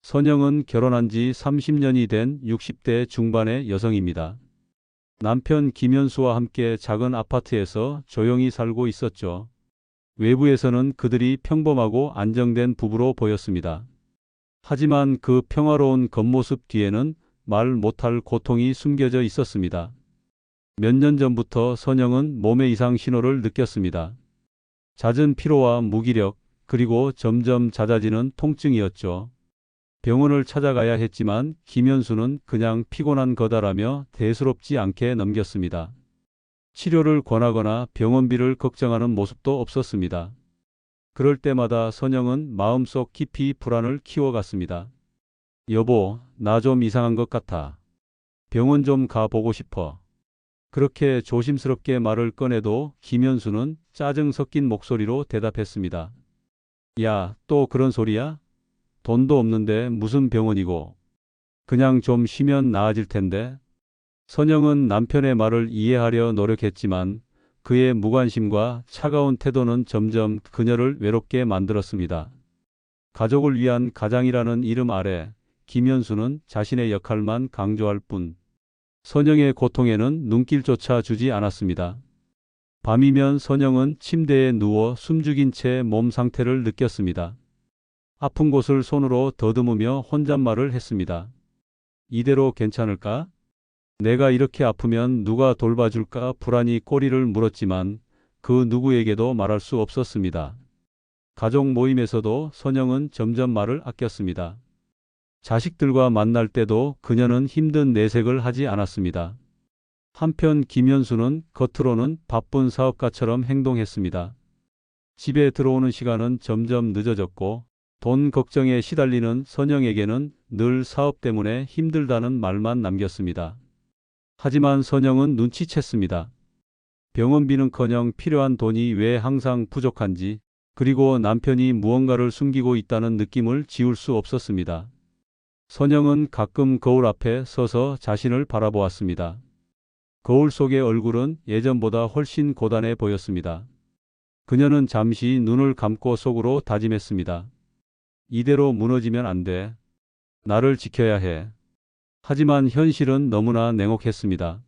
선영은 결혼한 지 30년이 된 60대 중반의 여성입니다. 남편 김현수와 함께 작은 아파트에서 조용히 살고 있었죠. 외부에서는 그들이 평범하고 안정된 부부로 보였습니다. 하지만 그 평화로운 겉모습 뒤에는 말 못할 고통이 숨겨져 있었습니다. 몇 년 전부터 선영은 몸의 이상 신호를 느꼈습니다. 잦은 피로와 무기력, 그리고 점점 잦아지는 통증이었죠. 병원을 찾아가야 했지만 김현수는 그냥 피곤한 거다라며 대수롭지 않게 넘겼습니다. 치료를 권하거나 병원비를 걱정하는 모습도 없었습니다. 그럴 때마다 선영은 마음속 깊이 불안을 키워갔습니다. 여보, 나 좀 이상한 것 같아. 병원 좀 가보고 싶어. 그렇게 조심스럽게 말을 꺼내도 김현수는 짜증 섞인 목소리로 대답했습니다. 야, 또 그런 소리야? 돈도 없는데 무슨 병원이고. 그냥 좀 쉬면 나아질 텐데. 선영은 남편의 말을 이해하려 노력했지만 그의 무관심과 차가운 태도는 점점 그녀를 외롭게 만들었습니다. 가족을 위한 가장이라는 이름 아래 김현수는 자신의 역할만 강조할 뿐 선영의 고통에는 눈길조차 주지 않았습니다. 밤이면 선영은 침대에 누워 숨죽인 채 몸 상태를 느꼈습니다. 아픈 곳을 손으로 더듬으며 혼잣말을 했습니다. 이대로 괜찮을까? 내가 이렇게 아프면 누가 돌봐줄까 불안히 꼬리를 물었지만 그 누구에게도 말할 수 없었습니다. 가족 모임에서도 선영은 점점 말을 아꼈습니다. 자식들과 만날 때도 그녀는 힘든 내색을 하지 않았습니다. 한편 김현수는 겉으로는 바쁜 사업가처럼 행동했습니다. 집에 들어오는 시간은 점점 늦어졌고 돈 걱정에 시달리는 선영에게는 늘 사업 때문에 힘들다는 말만 남겼습니다. 하지만 선영은 눈치챘습니다. 병원비는커녕 필요한 돈이 왜 항상 부족한지, 그리고 남편이 무언가를 숨기고 있다는 느낌을 지울 수 없었습니다. 선영은 가끔 거울 앞에 서서 자신을 바라보았습니다. 거울 속의 얼굴은 예전보다 훨씬 고단해 보였습니다. 그녀는 잠시 눈을 감고 속으로 다짐했습니다. 이대로 무너지면 안 돼. 나를 지켜야 해. 하지만 현실은 너무나 냉혹했습니다.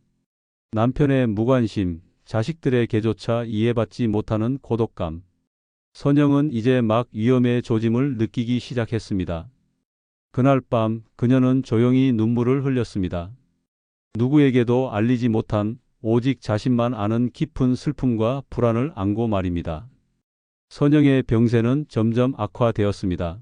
남편의 무관심, 자식들의 개조차 이해받지 못하는 고독감. 선영은 이제 막 위험의 조짐을 느끼기 시작했습니다. 그날 밤 그녀는 조용히 눈물을 흘렸습니다. 누구에게도 알리지 못한 오직 자신만 아는 깊은 슬픔과 불안을 안고 말입니다. 선영의 병세는 점점 악화되었습니다.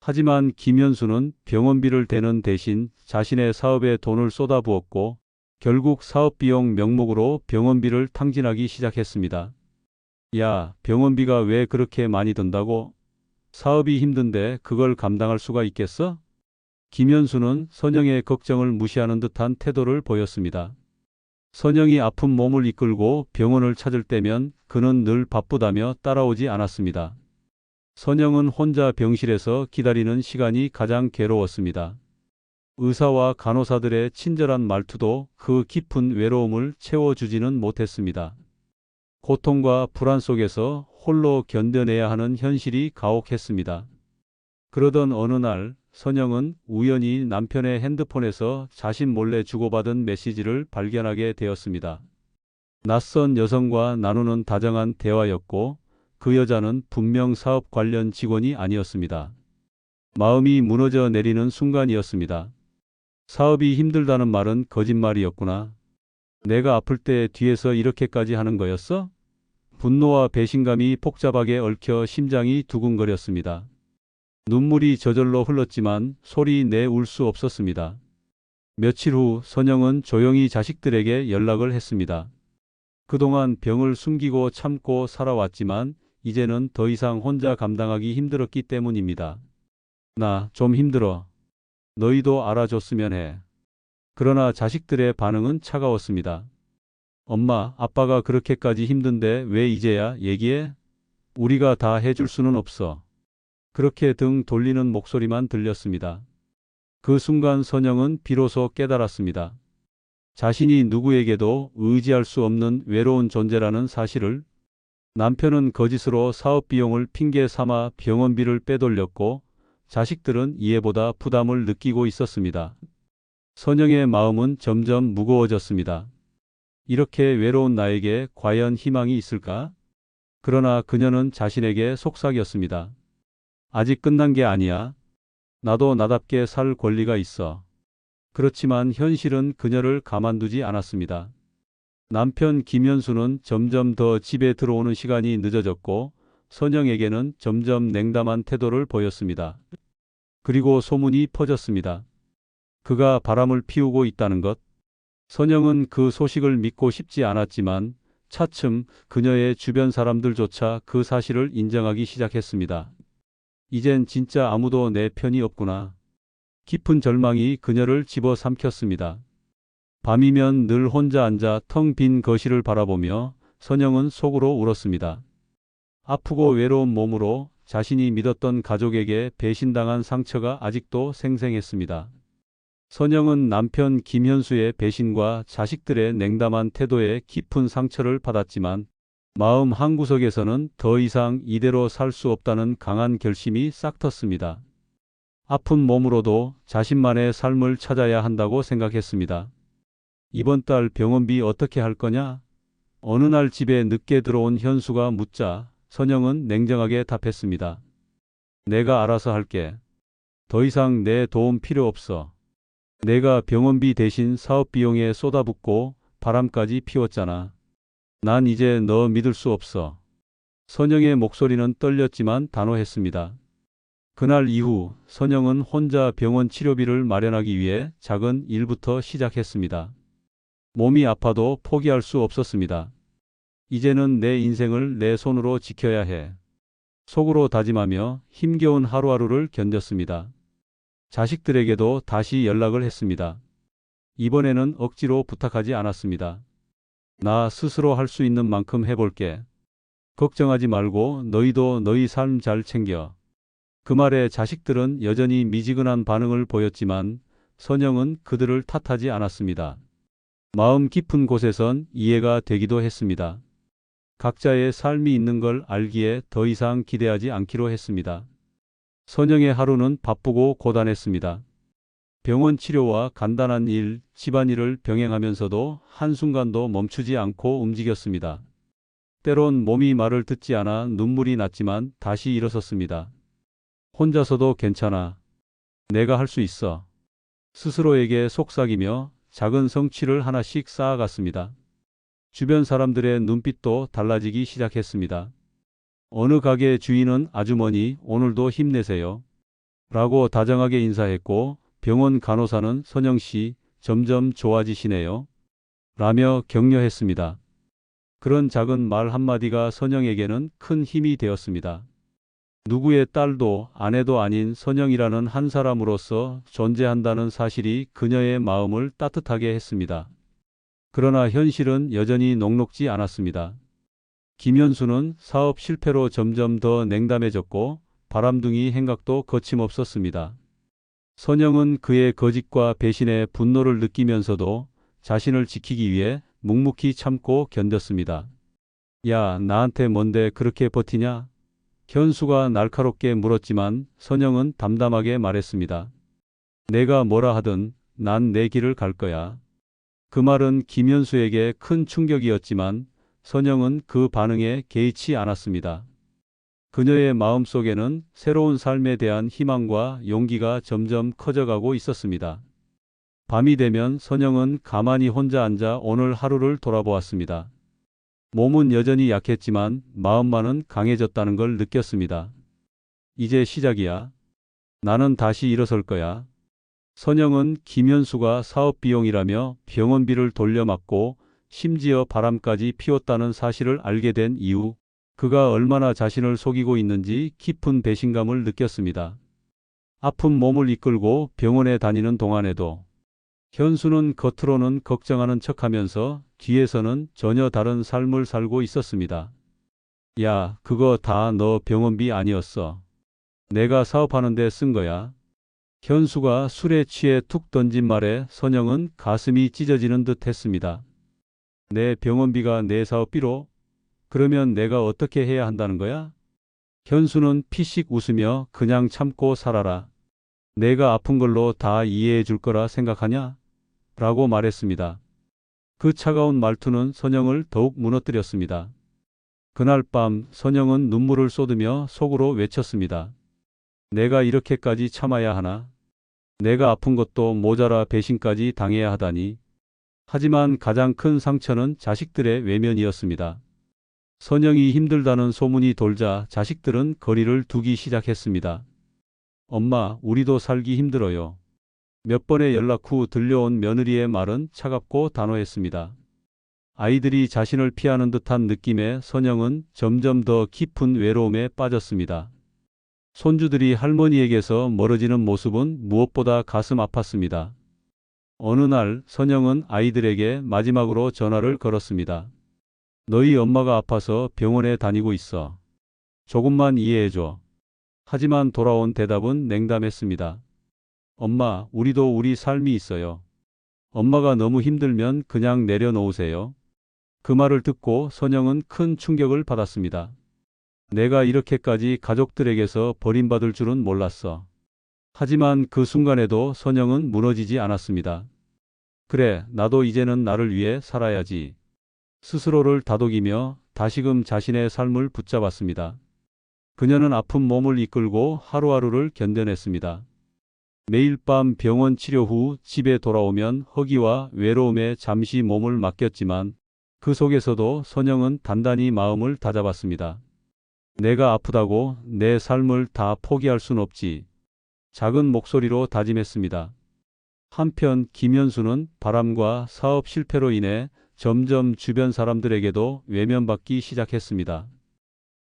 하지만 김현수는 병원비를 대는 대신 자신의 사업에 돈을 쏟아부었고 결국 사업비용 명목으로 병원비를 탕진하기 시작했습니다. 야, 병원비가 왜 그렇게 많이 든다고? 사업이 힘든데 그걸 감당할 수가 있겠어? 김현수는 선영의 걱정을 무시하는 듯한 태도를 보였습니다. 선영이 아픈 몸을 이끌고 병원을 찾을 때면 그는 늘 바쁘다며 따라오지 않았습니다. 선영은 혼자 병실에서 기다리는 시간이 가장 괴로웠습니다. 의사와 간호사들의 친절한 말투도 그 깊은 외로움을 채워주지는 못했습니다. 고통과 불안 속에서 홀로 견뎌내야 하는 현실이 가혹했습니다. 그러던 어느 날 선영은 우연히 남편의 핸드폰에서 자신 몰래 주고받은 메시지를 발견하게 되었습니다. 낯선 여성과 나누는 다정한 대화였고 그 여자는 분명 사업 관련 직원이 아니었습니다. 마음이 무너져 내리는 순간이었습니다. 사업이 힘들다는 말은 거짓말이었구나. 내가 아플 때 뒤에서 이렇게까지 하는 거였어? 분노와 배신감이 복잡하게 얽혀 심장이 두근거렸습니다. 눈물이 저절로 흘렀지만 소리 내 울 수 없었습니다. 며칠 후 선영은 조용히 자식들에게 연락을 했습니다. 그동안 병을 숨기고 참고 살아왔지만 이제는 더 이상 혼자 감당하기 힘들었기 때문입니다. 나 좀 힘들어. 너희도 알아줬으면 해. 그러나 자식들의 반응은 차가웠습니다. 엄마, 아빠가 그렇게까지 힘든데 왜 이제야 얘기해? 우리가 다 해줄 수는 없어. 그렇게 등 돌리는 목소리만 들렸습니다. 그 순간 선영은 비로소 깨달았습니다. 자신이 누구에게도 의지할 수 없는 외로운 존재라는 사실을. 남편은 거짓으로 사업 비용을 핑계 삼아 병원비를 빼돌렸고 자식들은 이해보다 부담을 느끼고 있었습니다. 선영의 마음은 점점 무거워졌습니다. 이렇게 외로운 나에게 과연 희망이 있을까? 그러나 그녀는 자신에게 속삭였습니다. 아직 끝난 게 아니야. 나도 나답게 살 권리가 있어. 그렇지만 현실은 그녀를 가만두지 않았습니다. 남편 김현수는 점점 더 집에 들어오는 시간이 늦어졌고 선영에게는 점점 냉담한 태도를 보였습니다. 그리고 소문이 퍼졌습니다. 그가 바람을 피우고 있다는 것. 선영은 그 소식을 믿고 싶지 않았지만 차츰 그녀의 주변 사람들조차 그 사실을 인정하기 시작했습니다. 이젠 진짜 아무도 내 편이 없구나. 깊은 절망이 그녀를 집어삼켰습니다. 밤이면 늘 혼자 앉아 텅 빈 거실을 바라보며 선영은 속으로 울었습니다. 아프고 외로운 몸으로 자신이 믿었던 가족에게 배신당한 상처가 아직도 생생했습니다. 선영은 남편 김현수의 배신과 자식들의 냉담한 태도에 깊은 상처를 받았지만 마음 한구석에서는 더 이상 이대로 살 수 없다는 강한 결심이 싹텄습니다. 아픈 몸으로도 자신만의 삶을 찾아야 한다고 생각했습니다. 이번 달 병원비 어떻게 할 거냐? 어느 날 집에 늦게 들어온 현수가 묻자 선영은 냉정하게 답했습니다. 내가 알아서 할게. 더 이상 내 도움 필요 없어. 내가 병원비 대신 사업 비용에 쏟아붓고 바람까지 피웠잖아. 난 이제 너 믿을 수 없어. 선영의 목소리는 떨렸지만 단호했습니다. 그날 이후 선영은 혼자 병원 치료비를 마련하기 위해 작은 일부터 시작했습니다. 몸이 아파도 포기할 수 없었습니다. 이제는 내 인생을 내 손으로 지켜야 해. 속으로 다짐하며 힘겨운 하루하루를 견뎠습니다. 자식들에게도 다시 연락을 했습니다. 이번에는 억지로 부탁하지 않았습니다. 나 스스로 할 수 있는 만큼 해볼게. 걱정하지 말고 너희도 너희 삶 잘 챙겨. 그 말에 자식들은 여전히 미지근한 반응을 보였지만 선영은 그들을 탓하지 않았습니다. 마음 깊은 곳에선 이해가 되기도 했습니다. 각자의 삶이 있는 걸 알기에 더 이상 기대하지 않기로 했습니다. 선영의 하루는 바쁘고 고단했습니다. 병원 치료와 간단한 일, 집안일을 병행하면서도 한순간도 멈추지 않고 움직였습니다. 때론 몸이 말을 듣지 않아 눈물이 났지만 다시 일어섰습니다. 혼자서도 괜찮아. 내가 할 수 있어. 스스로에게 속삭이며 작은 성취를 하나씩 쌓아갔습니다. 주변 사람들의 눈빛도 달라지기 시작했습니다. 어느 가게 주인은 아주머니 오늘도 힘내세요. 라고 다정하게 인사했고 병원 간호사는 선영 씨 점점 좋아지시네요. 라며 격려했습니다. 그런 작은 말 한마디가 선영에게는 큰 힘이 되었습니다. 누구의 딸도 아내도 아닌 선영이라는 한 사람으로서 존재한다는 사실이 그녀의 마음을 따뜻하게 했습니다. 그러나 현실은 여전히 녹록지 않았습니다. 김현수는 사업 실패로 점점 더 냉담해졌고 바람둥이 행각도 거침없었습니다. 선영은 그의 거짓과 배신에 분노를 느끼면서도 자신을 지키기 위해 묵묵히 참고 견뎠습니다. 야, 나한테 뭔데 그렇게 버티냐? 현수가 날카롭게 물었지만 선영은 담담하게 말했습니다. 내가 뭐라 하든 난 내 길을 갈 거야. 그 말은 김현수에게 큰 충격이었지만 선영은 그 반응에 개의치 않았습니다. 그녀의 마음속에는 새로운 삶에 대한 희망과 용기가 점점 커져가고 있었습니다. 밤이 되면 선영은 가만히 혼자 앉아 오늘 하루를 돌아보았습니다. 몸은 여전히 약했지만 마음만은 강해졌다는 걸 느꼈습니다. 이제 시작이야. 나는 다시 일어설 거야. 선영은 김현수가 사업 비용이라며 병원비를 돌려막고 심지어 바람까지 피웠다는 사실을 알게 된 이후 그가 얼마나 자신을 속이고 있는지 깊은 배신감을 느꼈습니다. 아픈 몸을 이끌고 병원에 다니는 동안에도 현수는 겉으로는 걱정하는 척하면서 뒤에서는 전혀 다른 삶을 살고 있었습니다. 야, 그거 다 너 병원비 아니었어. 내가 사업하는데 쓴 거야. 현수가 술에 취해 툭 던진 말에 선영은 가슴이 찢어지는 듯 했습니다. 내 병원비가 내 사업비로? 그러면 내가 어떻게 해야 한다는 거야? 현수는 피식 웃으며 그냥 참고 살아라. 내가 아픈 걸로 다 이해해 줄 거라 생각하냐? 라고 말했습니다. 그 차가운 말투는 선영을 더욱 무너뜨렸습니다. 그날 밤 선영은 눈물을 쏟으며 속으로 외쳤습니다. 내가 이렇게까지 참아야 하나? 내가 아픈 것도 모자라 배신까지 당해야 하다니. 하지만 가장 큰 상처는 자식들의 외면이었습니다. 선영이 힘들다는 소문이 돌자 자식들은 거리를 두기 시작했습니다. 엄마, 우리도 살기 힘들어요. 몇 번의 연락 후 들려온 며느리의 말은 차갑고 단호했습니다. 아이들이 자신을 피하는 듯한 느낌에 선영은 점점 더 깊은 외로움에 빠졌습니다. 손주들이 할머니에게서 멀어지는 모습은 무엇보다 가슴 아팠습니다. 어느 날 선영은 아이들에게 마지막으로 전화를 걸었습니다. 너희 엄마가 아파서 병원에 다니고 있어. 조금만 이해해줘. 하지만 돌아온 대답은 냉담했습니다. 엄마, 우리도 우리 삶이 있어요. 엄마가 너무 힘들면 그냥 내려놓으세요. 그 말을 듣고 선영은 큰 충격을 받았습니다. 내가 이렇게까지 가족들에게서 버림받을 줄은 몰랐어. 하지만 그 순간에도 선영은 무너지지 않았습니다. 그래, 나도 이제는 나를 위해 살아야지. 스스로를 다독이며 다시금 자신의 삶을 붙잡았습니다. 그녀는 아픈 몸을 이끌고 하루하루를 견뎌냈습니다. 매일 밤 병원 치료 후 집에 돌아오면 허기와 외로움에 잠시 몸을 맡겼지만 그 속에서도 선영은 단단히 마음을 다잡았습니다. 내가 아프다고 내 삶을 다 포기할 순 없지. 작은 목소리로 다짐했습니다. 한편 김현수는 바람과 사업 실패로 인해 점점 주변 사람들에게도 외면받기 시작했습니다.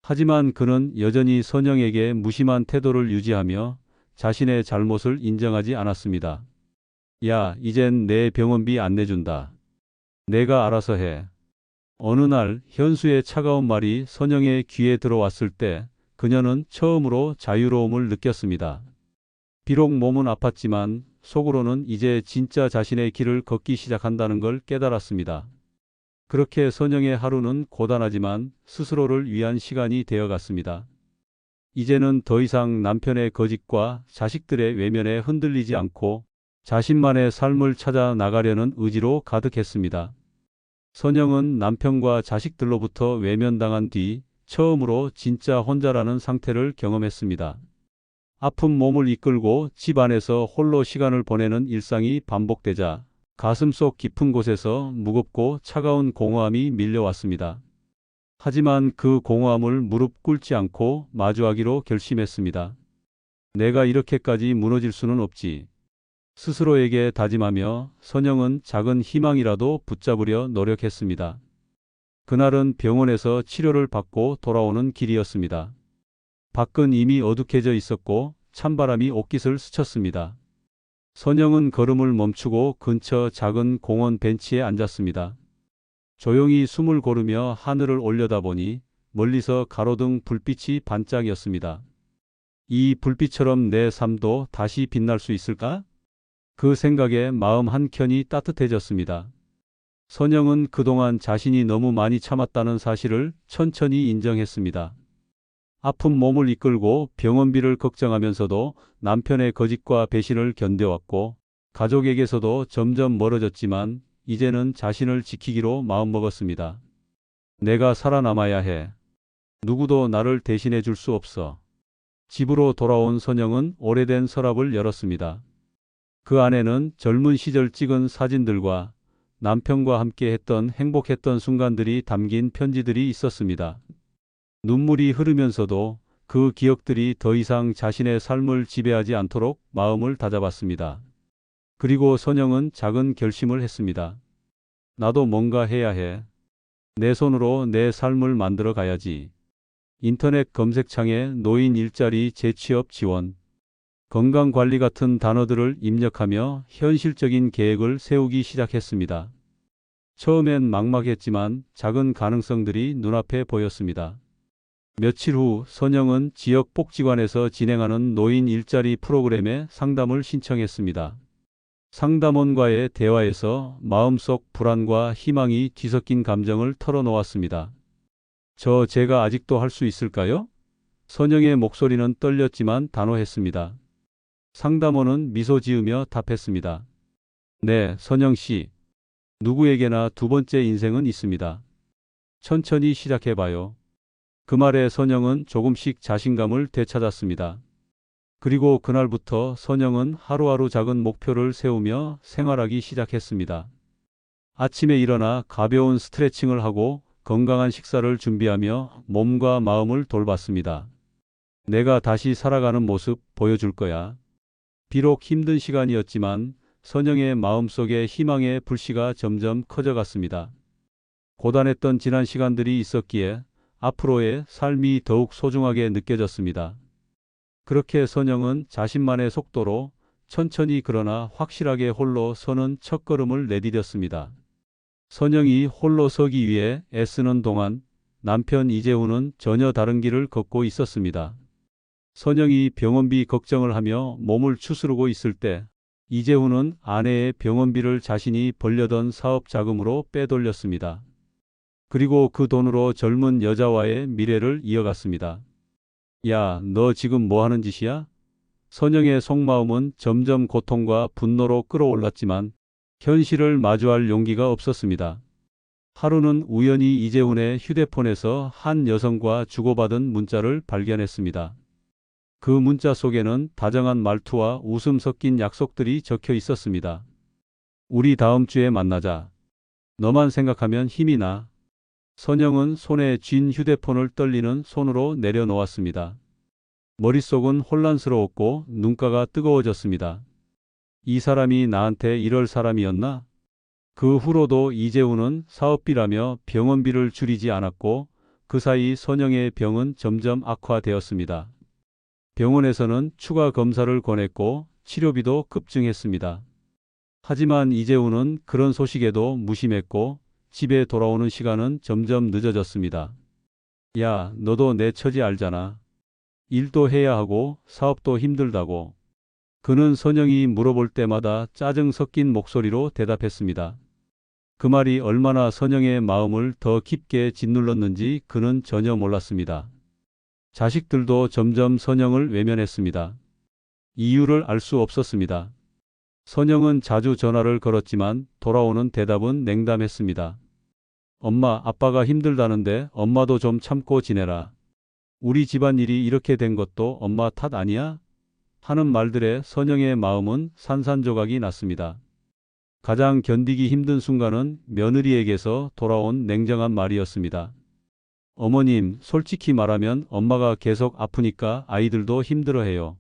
하지만 그는 여전히 선영에게 무심한 태도를 유지하며 자신의 잘못을 인정하지 않았습니다. 야, 이젠 내 병원비 안 내준다. 내가 알아서 해. 어느 날 현수의 차가운 말이 선영의 귀에 들어왔을 때 그녀는 처음으로 자유로움을 느꼈습니다. 비록 몸은 아팠지만 속으로는 이제 진짜 자신의 길을 걷기 시작한다는 걸 깨달았습니다. 그렇게 선영의 하루는 고단하지만 스스로를 위한 시간이 되어갔습니다. 이제는 더 이상 남편의 거짓과 자식들의 외면에 흔들리지 않고 자신만의 삶을 찾아 나가려는 의지로 가득했습니다. 선영은 남편과 자식들로부터 외면당한 뒤 처음으로 진짜 혼자라는 상태를 경험했습니다. 아픈 몸을 이끌고 집 안에서 홀로 시간을 보내는 일상이 반복되자 가슴속 깊은 곳에서 무겁고 차가운 공허함이 밀려왔습니다. 하지만 그 공허함을 무릎 꿇지 않고 마주하기로 결심했습니다. 내가 이렇게까지 무너질 수는 없지. 스스로에게 다짐하며 선영은 작은 희망이라도 붙잡으려 노력했습니다. 그날은 병원에서 치료를 받고 돌아오는 길이었습니다. 밖은 이미 어둑해져 있었고 찬바람이 옷깃을 스쳤습니다. 선영은 걸음을 멈추고 근처 작은 공원 벤치에 앉았습니다. 조용히 숨을 고르며 하늘을 올려다보니 멀리서 가로등 불빛이 반짝였습니다. 이 불빛처럼 내 삶도 다시 빛날 수 있을까? 그 생각에 마음 한켠이 따뜻해졌습니다. 선영은 그동안 자신이 너무 많이 참았다는 사실을 천천히 인정했습니다. 아픈 몸을 이끌고 병원비를 걱정하면서도 남편의 거짓과 배신을 견뎌왔고 가족에게서도 점점 멀어졌지만 이제는 자신을 지키기로 마음먹었습니다. 내가 살아남아야 해. 누구도 나를 대신해 줄 수 없어. 집으로 돌아온 선영은 오래된 서랍을 열었습니다. 그 안에는 젊은 시절 찍은 사진들과 남편과 함께 했던 행복했던 순간들이 담긴 편지들이 있었습니다. 눈물이 흐르면서도 그 기억들이 더 이상 자신의 삶을 지배하지 않도록 마음을 다잡았습니다. 그리고 선영은 작은 결심을 했습니다. 나도 뭔가 해야 해. 내 손으로 내 삶을 만들어 가야지. 인터넷 검색창에 노인 일자리 재취업 지원, 건강관리 같은 단어들을 입력하며 현실적인 계획을 세우기 시작했습니다. 처음엔 막막했지만 작은 가능성들이 눈앞에 보였습니다. 며칠 후 선영은 지역 복지관에서 진행하는 노인 일자리 프로그램에 상담을 신청했습니다. 상담원과의 대화에서 마음속 불안과 희망이 뒤섞인 감정을 털어놓았습니다. 제가 아직도 할 수 있을까요? 선영의 목소리는 떨렸지만 단호했습니다. 상담원은 미소 지으며 답했습니다. 네, 선영 씨. 누구에게나 두 번째 인생은 있습니다. 천천히 시작해봐요. 그 말에 선영은 조금씩 자신감을 되찾았습니다. 그리고 그날부터 선영은 하루하루 작은 목표를 세우며 생활하기 시작했습니다. 아침에 일어나 가벼운 스트레칭을 하고 건강한 식사를 준비하며 몸과 마음을 돌봤습니다. 내가 다시 살아가는 모습 보여줄 거야. 비록 힘든 시간이었지만 선영의 마음속에 희망의 불씨가 점점 커져갔습니다. 고단했던 지난 시간들이 있었기에 앞으로의 삶이 더욱 소중하게 느껴졌습니다. 그렇게 선영은 자신만의 속도로 천천히 그러나 확실하게 홀로 서는 첫걸음을 내디뎠습니다. 선영이 홀로 서기 위해 애쓰는 동안 남편 이재훈은 전혀 다른 길을 걷고 있었습니다. 선영이 병원비 걱정을 하며 몸을 추스르고 있을 때 이재훈은 아내의 병원비를 자신이 벌려던 사업 자금으로 빼돌렸습니다. 그리고 그 돈으로 젊은 여자와의 미래를 이어갔습니다. 야, 너 지금 뭐 하는 짓이야? 선영의 속마음은 점점 고통과 분노로 끌어올랐지만 현실을 마주할 용기가 없었습니다. 하루는 우연히 이재훈의 휴대폰에서 한 여성과 주고받은 문자를 발견했습니다. 그 문자 속에는 다정한 말투와 웃음 섞인 약속들이 적혀 있었습니다. 우리 다음 주에 만나자. 너만 생각하면 힘이 나. 선영은 손에 쥔 휴대폰을 떨리는 손으로 내려놓았습니다. 머릿속은 혼란스러웠고 눈가가 뜨거워졌습니다. 이 사람이 나한테 이럴 사람이었나? 그 후로도 이재훈은 사업비라며 병원비를 줄이지 않았고 그 사이 선영의 병은 점점 악화되었습니다. 병원에서는 추가 검사를 권했고 치료비도 급증했습니다. 하지만 이재훈은 그런 소식에도 무심했고 집에 돌아오는 시간은 점점 늦어졌습니다. 야, 너도 내 처지 알잖아. 일도 해야 하고 사업도 힘들다고. 그는 선영이 물어볼 때마다 짜증 섞인 목소리로 대답했습니다. 그 말이 얼마나 선영의 마음을 더 깊게 짓눌렀는지 그는 전혀 몰랐습니다. 자식들도 점점 선영을 외면했습니다. 이유를 알 수 없었습니다. 선영은 자주 전화를 걸었지만 돌아오는 대답은 냉담했습니다. 엄마, 아빠가 힘들다는데 엄마도 좀 참고 지내라. 우리 집안일이 이렇게 된 것도 엄마 탓 아니야? 하는 말들에 선영의 마음은 산산조각이 났습니다. 가장 견디기 힘든 순간은 며느리에게서 돌아온 냉정한 말이었습니다. 어머님, 솔직히 말하면 엄마가 계속 아프니까 아이들도 힘들어해요.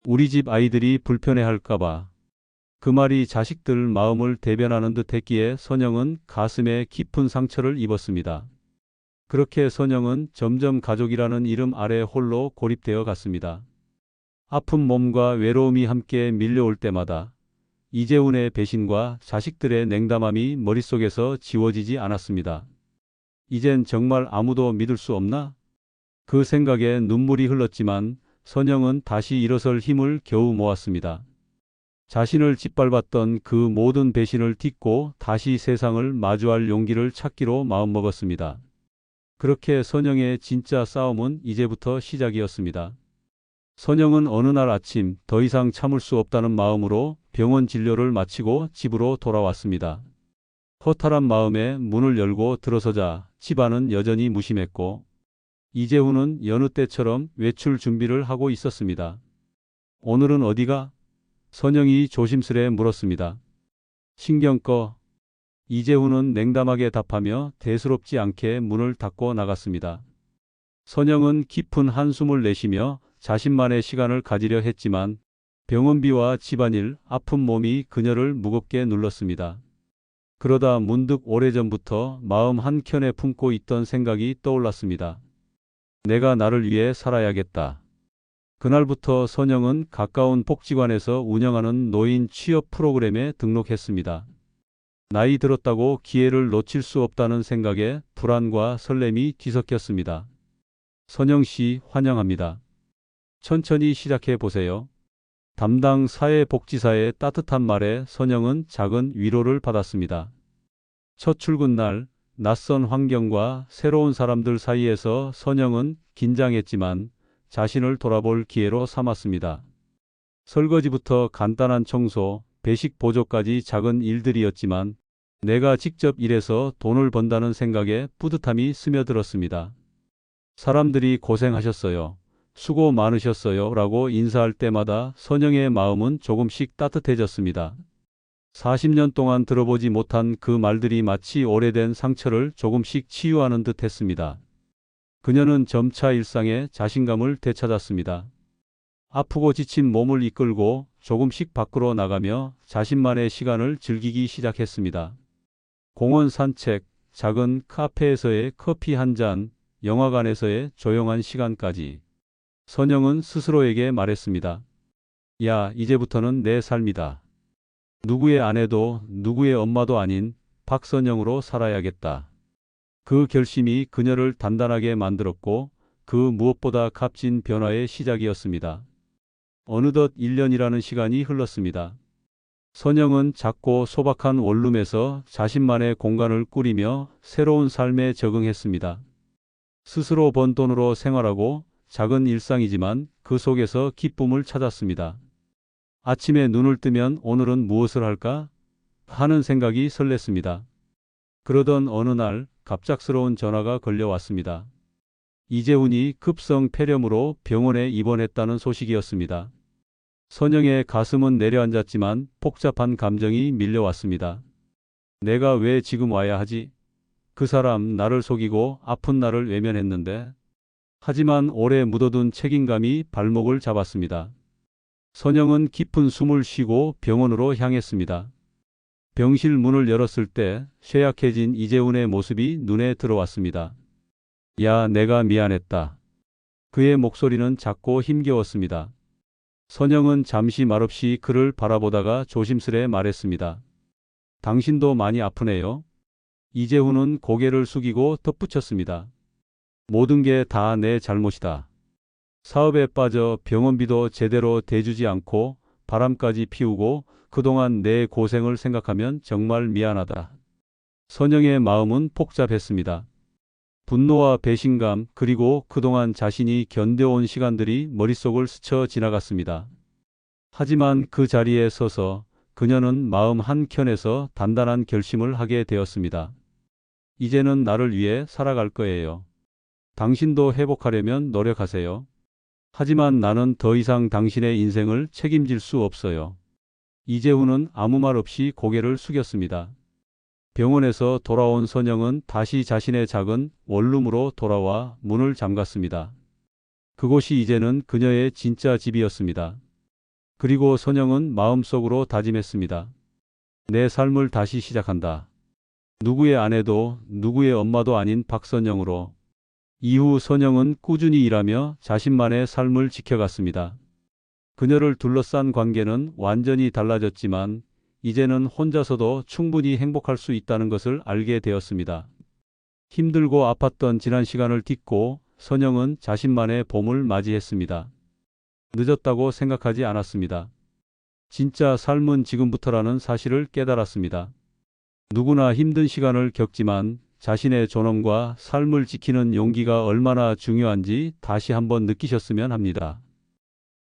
우리 집 아이들이 불편해할까봐. 그 말이 자식들 마음을 대변하는 듯 했기에 선영은 가슴에 깊은 상처를 입었습니다. 그렇게 선영은 점점 가족이라는 이름 아래 홀로 고립되어 갔습니다. 아픈 몸과 외로움이 함께 밀려올 때마다 이재훈의 배신과 자식들의 냉담함이 머릿속에서 지워지지 않았습니다. 이젠 정말 아무도 믿을 수 없나? 그 생각에 눈물이 흘렀지만 선영은 다시 일어설 힘을 겨우 모았습니다. 자신을 짓밟았던 그 모든 배신을 딛고 다시 세상을 마주할 용기를 찾기로 마음먹었습니다. 그렇게 선영의 진짜 싸움은 이제부터 시작이었습니다. 선영은 어느 날 아침 더 이상 참을 수 없다는 마음으로 병원 진료를 마치고 집으로 돌아왔습니다. 허탈한 마음에 문을 열고 들어서자 집안은 여전히 무심했고 이재훈은 여느 때처럼 외출 준비를 하고 있었습니다. 오늘은 어디가? 선영이 조심스레 물었습니다. 신경 꺼. 이재훈은 냉담하게 답하며 대수롭지 않게 문을 닫고 나갔습니다. 선영은 깊은 한숨을 내쉬며 자신만의 시간을 가지려 했지만 병원비와 집안일, 아픈 몸이 그녀를 무겁게 눌렀습니다. 그러다 문득 오래전부터 마음 한켠에 품고 있던 생각이 떠올랐습니다. 내가 나를 위해 살아야겠다. 그날부터 선영은 가까운 복지관에서 운영하는 노인 취업 프로그램에 등록했습니다. 나이 들었다고 기회를 놓칠 수 없다는 생각에 불안과 설렘이 뒤섞였습니다. 선영 씨 환영합니다. 천천히 시작해 보세요. 담당 사회복지사의 따뜻한 말에 선영은 작은 위로를 받았습니다. 첫 출근 날 낯선 환경과 새로운 사람들 사이에서 선영은 긴장했지만 자신을 돌아볼 기회로 삼았습니다. 설거지부터 간단한 청소, 배식 보조까지 작은 일들이었지만 내가 직접 일해서 돈을 번다는 생각에 뿌듯함이 스며들었습니다. 사람들이 고생하셨어요. 수고 많으셨어요. 라고 인사할 때마다 선영의 마음은 조금씩 따뜻해졌습니다. 40년 동안 들어보지 못한 그 말들이 마치 오래된 상처를 조금씩 치유하는 듯 했습니다. 그녀는 점차 일상에 자신감을 되찾았습니다. 아프고 지친 몸을 이끌고 조금씩 밖으로 나가며 자신만의 시간을 즐기기 시작했습니다. 공원 산책, 작은 카페에서의 커피 한 잔, 영화관에서의 조용한 시간까지. 선영은 스스로에게 말했습니다. 야, 이제부터는 내 삶이다. 누구의 아내도 누구의 엄마도 아닌 박선영으로 살아야겠다. 그 결심이 그녀를 단단하게 만들었고 그 무엇보다 값진 변화의 시작이었습니다. 어느덧 1년이라는 시간이 흘렀습니다. 선영은 작고 소박한 원룸에서 자신만의 공간을 꾸리며 새로운 삶에 적응했습니다. 스스로 번 돈으로 생활하고 작은 일상이지만 그 속에서 기쁨을 찾았습니다. 아침에 눈을 뜨면 오늘은 무엇을 할까? 하는 생각이 설렜습니다. 그러던 어느 날 갑작스러운 전화가 걸려왔습니다. 이재훈이 급성 폐렴으로 병원에 입원했다는 소식이었습니다. 선영의 가슴은 내려앉았지만 복잡한 감정이 밀려왔습니다. 내가 왜 지금 와야 하지? 그 사람 나를 속이고 아픈 나를 외면했는데. 하지만 오래 묻어둔 책임감이 발목을 잡았습니다. 선영은 깊은 숨을 쉬고 병원으로 향했습니다. 병실 문을 열었을 때 쇠약해진 이재훈의 모습이 눈에 들어왔습니다. 야, 내가 미안했다. 그의 목소리는 작고 힘겨웠습니다. 선영은 잠시 말없이 그를 바라보다가 조심스레 말했습니다. 당신도 많이 아프네요. 이재훈은 고개를 숙이고 덧붙였습니다. 모든 게 다 내 잘못이다. 사업에 빠져 병원비도 제대로 대주지 않고 바람까지 피우고 그동안 내 고생을 생각하면 정말 미안하다. 선영의 마음은 복잡했습니다. 분노와 배신감 그리고 그동안 자신이 견뎌온 시간들이 머릿속을 스쳐 지나갔습니다. 하지만 그 자리에 서서 그녀는 마음 한켠에서 단단한 결심을 하게 되었습니다. 이제는 나를 위해 살아갈 거예요. 당신도 회복하려면 노력하세요. 하지만 나는 더 이상 당신의 인생을 책임질 수 없어요. 이재훈은 아무 말 없이 고개를 숙였습니다. 병원에서 돌아온 선영은 다시 자신의 작은 원룸으로 돌아와 문을 잠갔습니다. 그곳이 이제는 그녀의 진짜 집이었습니다. 그리고 선영은 마음속으로 다짐했습니다. 내 삶을 다시 시작한다. 누구의 아내도 누구의 엄마도 아닌 박선영으로. 이후 선영은 꾸준히 일하며 자신만의 삶을 지켜갔습니다. 그녀를 둘러싼 관계는 완전히 달라졌지만 이제는 혼자서도 충분히 행복할 수 있다는 것을 알게 되었습니다. 힘들고 아팠던 지난 시간을 딛고 선영은 자신만의 봄을 맞이했습니다. 늦었다고 생각하지 않았습니다. 진짜 삶은 지금부터라는 사실을 깨달았습니다. 누구나 힘든 시간을 겪지만 자신의 존엄과 삶을 지키는 용기가 얼마나 중요한지 다시 한번 느끼셨으면 합니다.